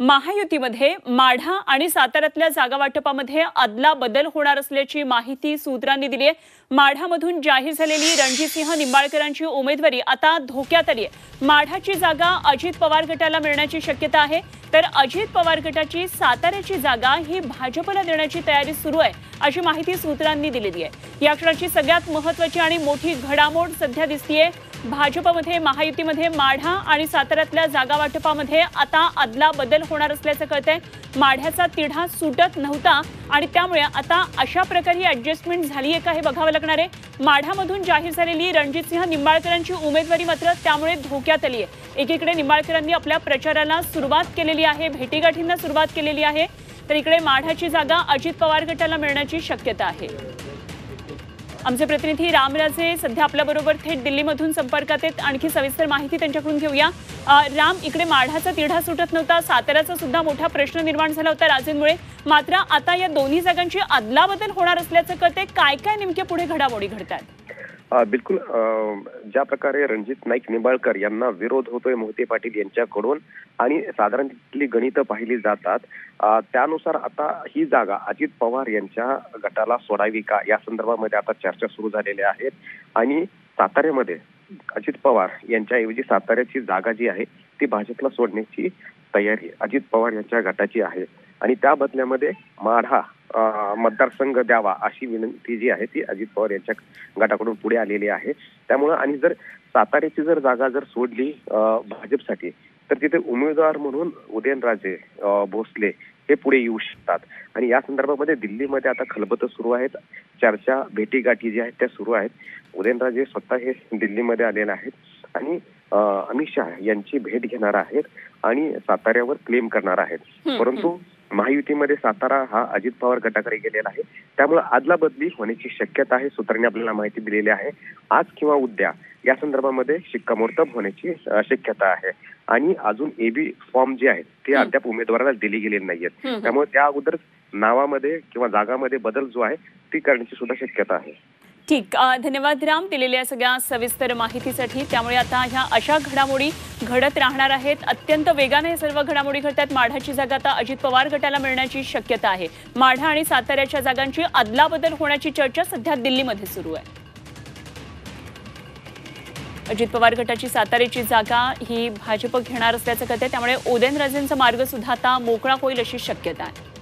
महायुतीमध्ये माढा आणि साताऱ्यातल्या जागा वाटपामध्ये अदला बदल होणार असल्याची माहिती सूत्रांनी दिली आहे। माढामधून जाहीर झालेली रणजितसिंह निंबाळकरांची उमेदवारी आता धोक्यात आली आहे। माढाची जागा अजित पवार गटाला मिळण्याची शक्यता आहे, तर अजित पवार गटाची साताऱ्याची जागा ही भाजपला देण्याची तयारी सुरू आहे अशी माहिती सूत्रांनी दिलेली आहे। या क्षणाची सगळ्यात महत्त्वाची आणि मोठी घडामोड सध्या दिसतेय। भाजपमध्ये महायुतीमध्ये माढा आणि साताऱ्यातल्या जागा वाटपामध्ये आता अदला बदल होणार असल्याचं कळतंय। माढ्याचा तिढा सुटत नव्हता आणि त्यामुळे आता अशा प्रकारे ॲडजस्टमेंट झाली आहे का हे बघावं लागणार आहे। माढामधून जाहीर झालेली रणजितसिंह निंबाळकरांची उमेदवारी मात्र त्यामुळे धोक्यात आली आहे। एकीकडे निंबाळकरांनी आपल्या प्रचाराला सुरुवात केलेली आहे, भेटीगाठींना सुरुवात केलेली आहे, तर इकडे माढाची जागा अजित पवार गटाला मिळण्याची शक्यता आहे। आमचे प्रतिनिधी रामराजे सध्या आपल्याबरोबर थेट दिल्लीमधून संपर्कात आहेत। आणखी सविस्तर माहिती त्यांच्याकडून घेऊया। राम, इकडे माढाचा तिढा सुटत नव्हता, साताऱ्याचा सुद्धा मोठा प्रश्न निर्माण झाला होता राजेंमुळे, मात्र आता या दोन्ही जागांची अदलाबदल होणार असल्याचं कळतंय। काय काय नेमक्या पुढे घडामोडी घडतात? बिलकुल, ज्या प्रकारे रणजित नाईक निंबाळकर यांना विरोध होतोय मोहिते पाटील यांच्याकडून आणि साधारण तिथली गणितं पाहिली जातात, त्यानुसार आता ही जागा अजित पवार यांच्या गटाला सोडावी का या संदर्भामध्ये आता चर्चा सुरू झालेल्या आहेत। आणि साताऱ्यामध्ये अजित पवार यांच्याऐवजी साताऱ्याची जागा जी आहे ती भाजपला सोडण्याची तयारी अजित पवार यांच्या गटाची आहे आणि त्या बदल्यामध्ये माढा मतदारसंघ द्यावा अशी विनंती जी आहे ती अजित पवार यांच्या गटाकडून पुढे आलेली आहे। त्यामुळे आणि जर साताऱ्याची जागा सोडली भाजपसाठी, तर तिथे उमेदवार म्हणून उदयनराजे भोसले हे पुढे येऊ शकतात आणि या संदर्भामध्ये दिल्लीमध्ये आता खलबतं सुरू आहेत, चर्चा भेटीगाठी जी आहेत त्या सुरू आहेत। उदयनराजे स्वतः हे दिल्लीमध्ये आलेले आहेत आणि अमित शहा यांची भेट घेणार आहेत आणि साताऱ्यावर क्लेम करणार आहेत। परंतु महायुतीमध्ये सातारा हा अजित पवार गटाकडे गेलेला आहे, त्यामुळे आदला बदली होण्याची शक्यता आहे। सूत्रांनी आपल्याला माहिती दिलेली आहे। आज किंवा उद्या या संदर्भामध्ये शिक्कामोर्तब होण्याची शक्यता आहे आणि अजून एबी फॉर्म जे आहेत ते अद्याप उमेदवाराला दिले गेलेले नाहीयेत, त्यामुळे त्या अगोदर नावामध्ये किंवा जागामध्ये बदल जो आहे ती करण्याची सुद्धा शक्यता आहे। ठीक, धन्यवाद राम दिलेल्या सगळ्या सविस्तर माहितीसाठी। त्यामुळे आता ह्या अशा घडामोडी घडत राहणार आहेत, अत्यंत वेगाने हे सर्व घडामोडी घडतात। माढाची जागा आता अजित पवार गटाला मिळण्याची शक्यता आहे। माढा आणि साताऱ्याच्या जागांची अदलाबदल होण्याची चर्चा सध्या दिल्लीमध्ये सुरू आहे। अजित पवार गटाची साताऱ्याची जागा ही भाजप घेणार असल्याचं कळतंय, त्यामुळे उदयनराजेंचा मार्ग सुद्धा आता मोकळा होईल अशी शक्यता आहे।